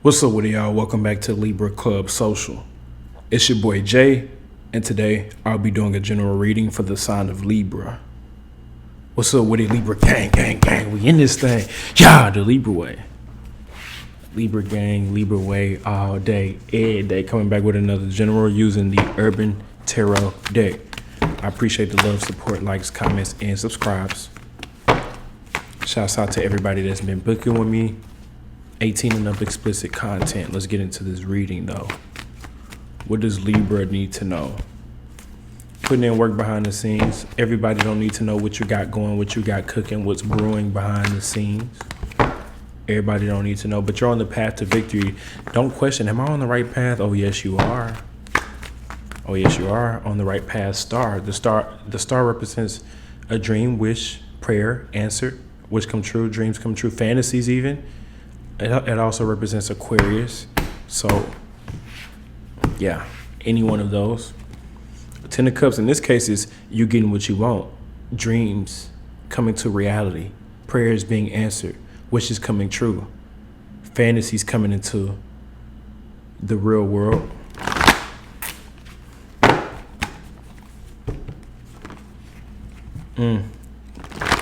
What's up with y'all? Welcome back to Libra Club Social. It's your boy Jay, and today I'll be doing a general reading for the sign of Libra. What's up with it, Libra gang, gang, gang? We in this thing. Yeah, the Libra way. Libra gang, Libra way, all day, every day. Coming back with another general using the Urban Tarot deck. I appreciate the love, support, likes, comments, and subscribes. Shouts out to everybody that's been booking with me. 18 and up explicit content. Let's get into this reading though. What does Libra need to know? Putting in work behind the scenes. Everybody don't need to know what you got going, what you got cooking, what's brewing behind the scenes. Everybody don't need to know, but you're on the path to victory. Don't question, am I on the right path? Oh yes, you are. Oh yes, you are on the right path. The star represents a dream, wish, prayer, answered, wish come true, dreams come true, fantasies even. It also represents Aquarius. So, yeah, any one of those. Ten of Cups in this case is you getting what you want. Dreams coming to reality. Prayers being answered. Wishes coming true. Fantasies coming into the real world.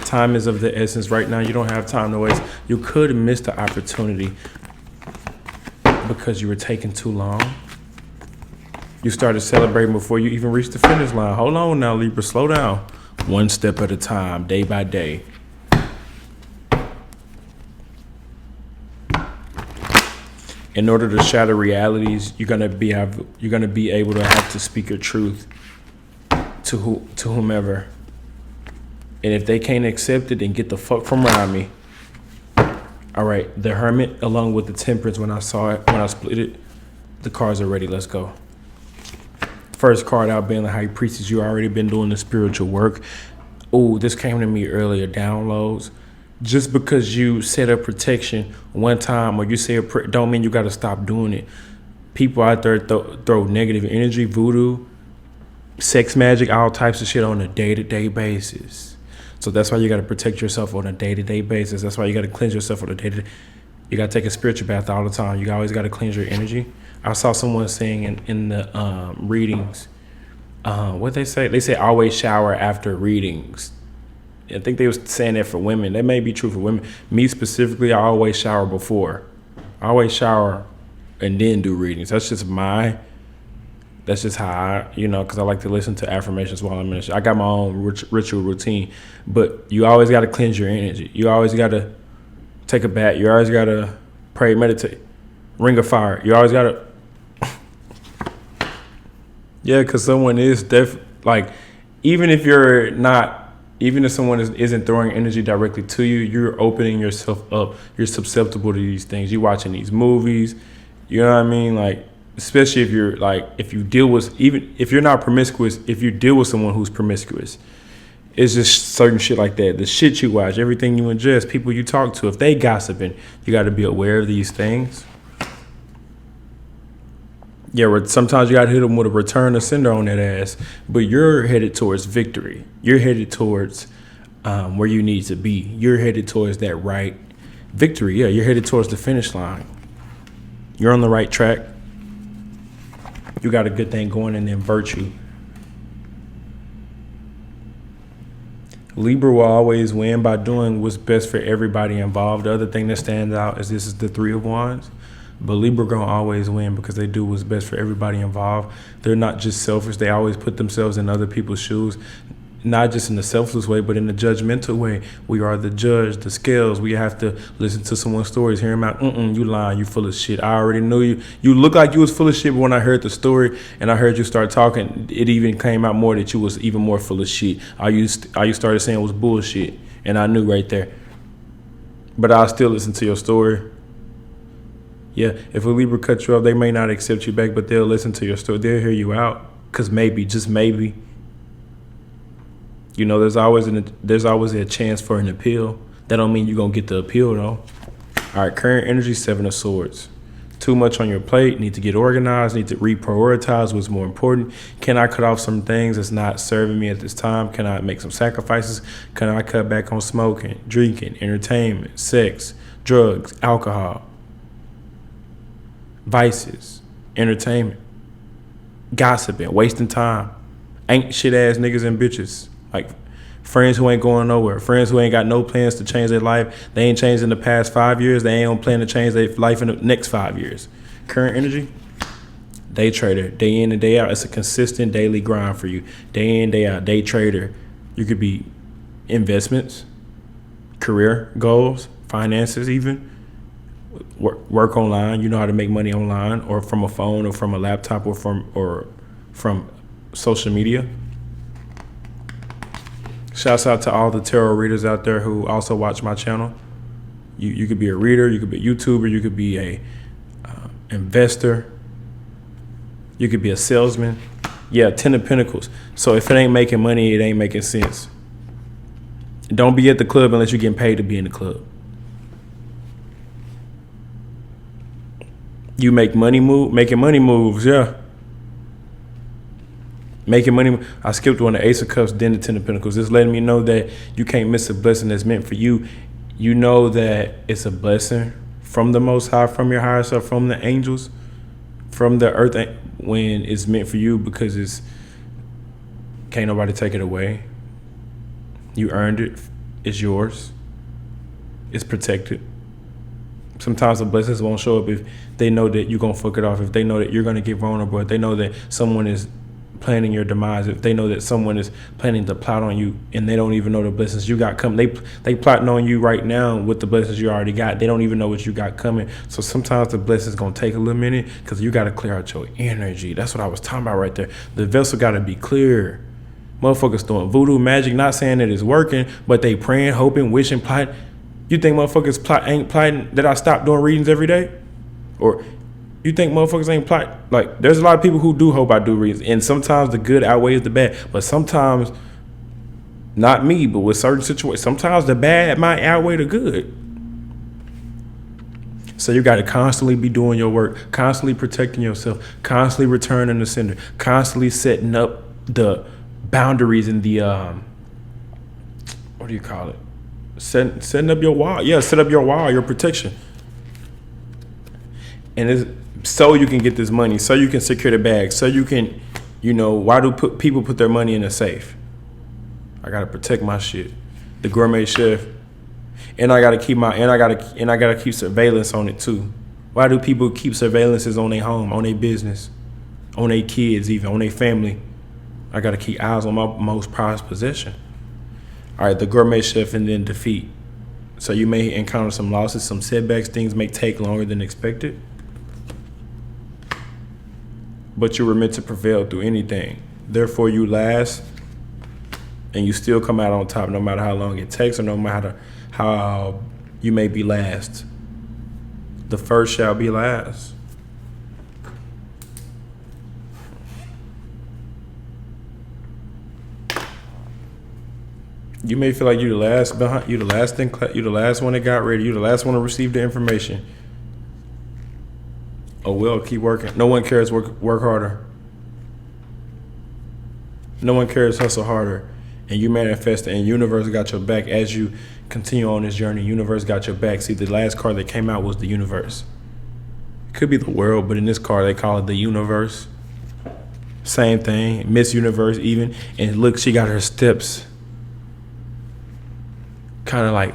Time is of the essence right now. You don't have time to waste. You could miss the opportunity because you were taking too long. You started celebrating before you even reached the finish line. Hold on now, Libra, slow down. One step at a time, day by day. In order to shatter realities, you're gonna be able to have to speak your truth to whomever. And if they can't accept it, then get the fuck from around me. All right, the Hermit along with the Temperance, when I split it, the cards are ready, let's go. First card out being the High Priestess, you already been doing the spiritual work. Oh, this came to me earlier, downloads. Just because you set up protection one time or you say a prayer, don't mean you gotta stop doing it. People out there throw negative energy, voodoo, sex magic, all types of shit on a day-to-day basis. So that's why you got to protect yourself on a day-to-day basis. That's why you got to cleanse yourself on a day-to-day. You got to take a spiritual bath all the time. You always got to cleanse your energy. I saw someone saying in the readings, what they say? They say always shower after readings. I think they was saying that for women. That may be true for women. Me specifically, I always shower before. I always shower and then do readings. That's just how I, because I like to listen to affirmations while I'm in the shower. I got my own ritual routine, but you always got to cleanse your energy. You always got to take a bath. You always got to pray, meditate, ring of fire. You always got to, yeah, because someone is even if someone isn't throwing energy directly to you, you're opening yourself up. You're susceptible to these things. You're watching these movies. You know what I mean? Especially if you're even if you're not promiscuous, if you deal with someone who's promiscuous, it's just certain shit like that. The shit you watch, everything you ingest, people you talk to, if they gossiping, you got to be aware of these things. Yeah, sometimes you got to hit them with a return of sender on that ass, but you're headed towards victory. You're headed towards where you need to be. You're headed towards that right victory. Yeah, you're headed towards the finish line. You're on the right track. You got a good thing going, and then virtue. Libra will always win by doing what's best for everybody involved. The other thing that stands out is this is the Three of Wands. But Libra gonna always win because they do what's best for everybody involved. They're not just selfish. They always put themselves in other people's shoes. Not just in the selfless way, but in the judgmental way. We are the judge, the scales. We have to listen to someone's stories, hear them out. You lying, you full of shit. I already knew you. You look like you was full of shit, but when I heard the story and I heard you start talking, it even came out more that you was even more full of shit. All you started saying was bullshit, and I knew right there. But I'll still listen to your story. Yeah, if a Libra cuts you off, they may not accept you back, but they'll listen to your story. They'll hear you out, because maybe, just maybe, there's always a chance for an appeal. That don't mean you're going to get the appeal, though. All right, current energy, Seven of Swords. Too much on your plate. Need to get organized. Need to reprioritize what's more important. Can I cut off some things that's not serving me at this time? Can I make some sacrifices? Can I cut back on smoking, drinking, entertainment, sex, drugs, alcohol? vices, entertainment, gossiping, wasting time, ain't shit ass niggas and bitches, like friends who ain't going nowhere, friends who ain't got no plans to change their life. They ain't changed in the past 5 years. They ain't on plan to change their life in the next 5 years. Current energy, day trader, day in and day out. It's a consistent daily grind for you. Day in, day out, day trader. You could be investments, career goals, finances, even work online. You know how to make money online, or from a phone, or from a laptop, or from social media. Shouts out to all the tarot readers out there who also watch my channel. You could be a reader, you could be a YouTuber, you could be a investor, you could be a salesman. Yeah, 10 of Pentacles. So if it ain't making money, it ain't making sense. Don't be at the club unless you're getting paid to be in the club. You make money move, making money moves, yeah. Making money. I skipped one, the Ace of Cups, then the 10 of Pentacles. It's letting me know that you can't miss a blessing that's meant for you. You know that it's a blessing from the Most High, from your higher self, from the angels, from the earth, when it's meant for you, because it's can't nobody take it away. You earned it. It's yours. It's protected. Sometimes the blessings won't show up if they know that you're going to fuck it off, if they know that you're going to get vulnerable, if they know that someone is planning your demise, if they know that someone is planning to plot on you and they don't even know the blessings you got coming. They plotting on you right now with the blessings you already got. They don't even know what you got coming. So sometimes the blessings going to take a little minute because you got to clear out your energy. That's what I was talking about right there. The vessel got to be clear. Motherfuckers doing voodoo magic, not saying that it's working, but they praying, hoping, wishing, plotting. You think motherfuckers ain't plotting that I stop doing readings every day? Or you think motherfuckers ain't plotting? Like, there's a lot of people who do hope I do readings, and sometimes the good outweighs the bad, but sometimes, not me, but with certain situations, sometimes the bad might outweigh the good. So you got to constantly be doing your work, constantly protecting yourself, constantly returning the sender, constantly setting up the boundaries and the, what do you call it? Setting up your wall. Yeah, set up your wall, your protection. And it's so you can get this money, so you can secure the bag, so you can, why do people put their money in a safe? I gotta protect my shit. The gourmet chef. And I gotta keep surveillance on it too. Why do people keep surveillances on their home, on their business, on their kids, even on their family? I gotta keep eyes on my most prized possession. All right, the gourmet chef, and then defeat. So you may encounter some losses, some setbacks. Things may take longer than expected, but you were meant to prevail through anything. Therefore, you last, and you still come out on top, no matter how long it takes, or no matter how you may be last. The first shall be last. You may feel like you the last behind, you the last thing, you the last one that got ready, you the last one to receive the information. Oh well, keep working. No one cares. Work harder. No one cares. Hustle harder, and you manifest it. And universe got your back as you continue on this journey. Universe got your back. See, the last card that came out was the universe. It could be the world, but in this card they call it the universe. Same thing, Miss Universe even. And look, she got her steps kind of like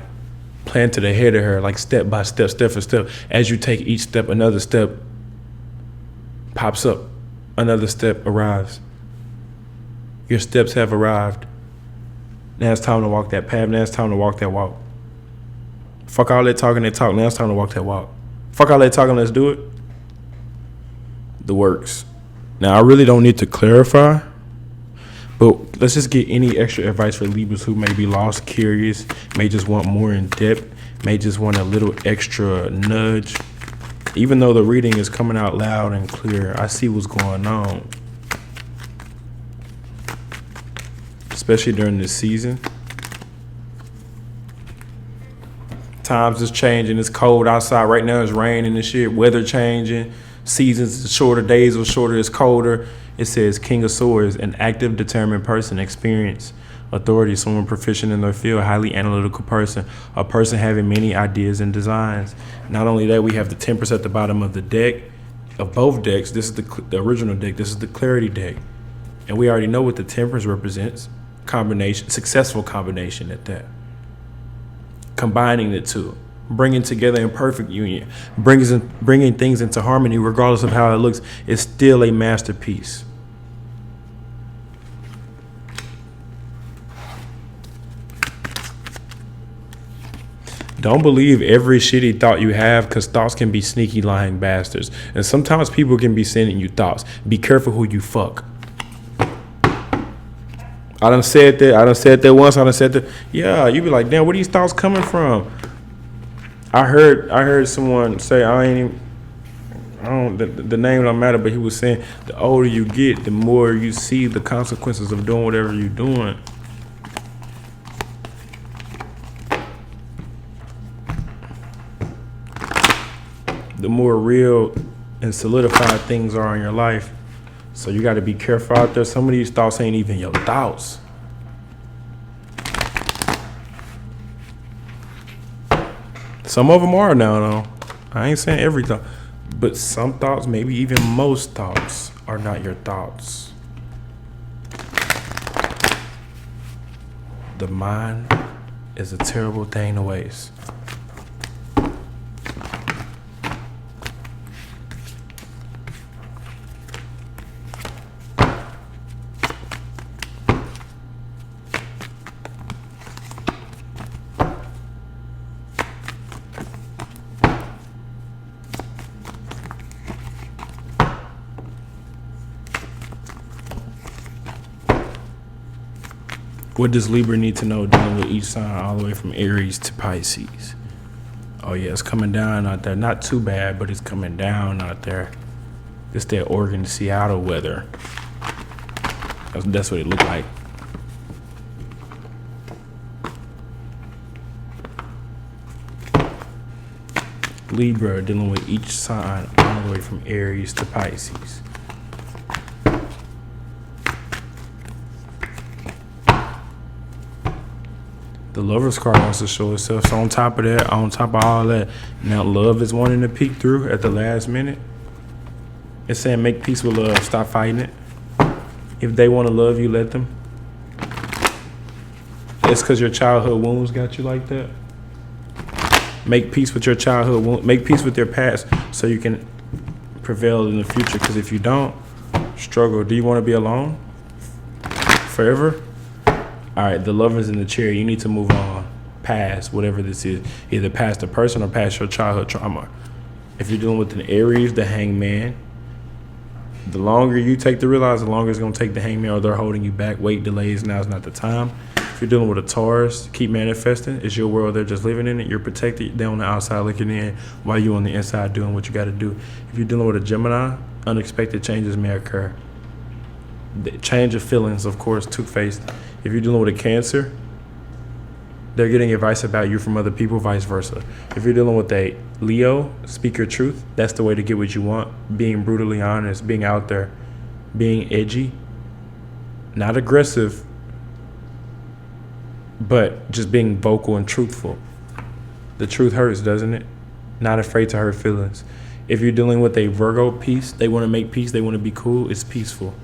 planted ahead of her, like step by step, step for step. As you take each step, another step pops up, another step arrives. Your steps have arrived. Now it's time to walk that path. Now it's time to walk that walk. Fuck all that talking, that talk. Now it's time to walk that walk. Fuck all that talking, let's do it. The works. Now I really don't need to clarify, but let's just get any extra advice for Libras who may be lost, curious, may just want more in depth, may just want a little extra nudge. Even though the reading is coming out loud and clear, I see what's going on. Especially during this season. Times is changing, it's cold outside. Right now it's raining and shit, weather changing. Seasons is shorter, days are shorter, it's colder. It says King of Swords, an active, determined person, experience, authority, someone proficient in their field, highly analytical person, a person having many ideas and designs. Not only that, we have the Temperance at the bottom of the deck. of both decks. This is the original deck. This is the clarity deck. And we already know what the temperance represents. Combination, successful combination at that. Combining the two. Bringing together in perfect union. Bringing things into harmony regardless of how it looks. It's still a masterpiece. Don't believe every shitty thought you have, because thoughts can be sneaky, lying bastards. And sometimes people can be sending you thoughts. Be careful who you fuck. I done said that once. I done said that. Yeah, you be like, damn, where these thoughts coming from? I heard someone say, the name don't matter, but he was saying the older you get, the more you see the consequences of doing whatever you're doing. The more real and solidified things are in your life. So you got to be careful out there. Some of these thoughts ain't even your thoughts. Some of them are now, though. I ain't saying every thought. But some thoughts, maybe even most thoughts, are not your thoughts. The mind is a terrible thing to waste. What does Libra need to know dealing with each sign all the way from Aries to Pisces? Oh yeah, it's coming down out there. Not too bad, but it's coming down out there. It's that Oregon to Seattle weather. That's what it looked like. Libra dealing with each sign all the way from Aries to Pisces. The Lover's card wants to show itself. So on top of that, on top of all that, now love is wanting to peek through at the last minute. It's saying make peace with love. Stop fighting it. If they want to love you, let them. It's because your childhood wounds got you like that. Make peace with your childhood wounds. Make peace with your past so you can prevail in the future. Because if you don't, struggle. Do you want to be alone forever? All right, the Lover's in the chair. You need to move on past whatever this is. Either past the person or past your childhood trauma. If you're dealing with an Aries, the Hangman, the longer you take to realize, the longer it's going to take the Hangman, or they're holding you back. Wait, delays, now's not the time. If you're dealing with a Taurus, keep manifesting. It's your world. They're just living in it. You're protected. They're on the outside looking in while you're on the inside doing what you got to do. If you're dealing with a Gemini, unexpected changes may occur. The change of feelings, of course, two-faced. If you're dealing with a Cancer, they're getting advice about you from other people, vice versa. If you're dealing with a Leo, speak your truth. That's the way to get what you want. Being brutally honest, being out there, being edgy, not aggressive, but just being vocal and truthful. The truth hurts, doesn't it? Not afraid to hurt feelings. If you're dealing with a Virgo, peace, they want to make peace, they want to be cool, it's peaceful.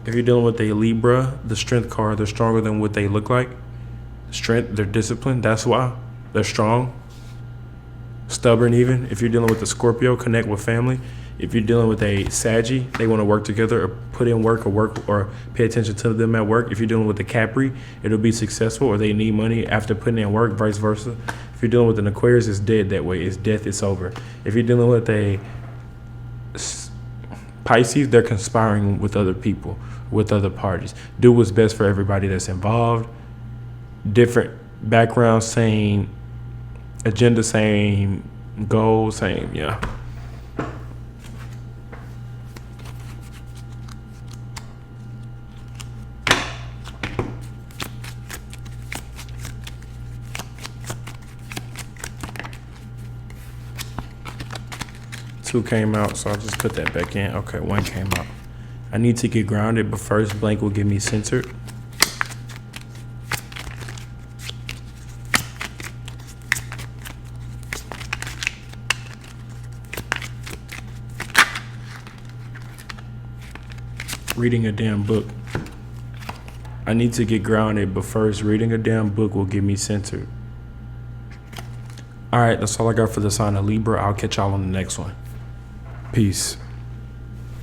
If you're dealing with a Libra, the Strength card, they're stronger than what they look like. Strength, they're disciplined, that's why. They're strong. Stubborn even. If you're dealing with a Scorpio, connect with family. If you're dealing with a Saggy, they want to work together or put in work or pay attention to them at work. If you're dealing with a Capri, it'll be successful, or they need money after putting in work, vice versa. If you're dealing with an Aquarius, it's dead that way. It's death, it's over. If you're dealing with a Pisces, they're conspiring with other people, with other parties. Do what's best for everybody that's involved. Different backgrounds, same agenda, same goal, same, yeah. Two came out, so I'll just put that back in. Okay, one came out. I need to get grounded, but first blank will get me centered. reading a damn book. I need to get grounded, but first, reading a damn book will get me centered. All right, that's all I got for the sign of Libra. I'll catch y'all on the next one. Peace.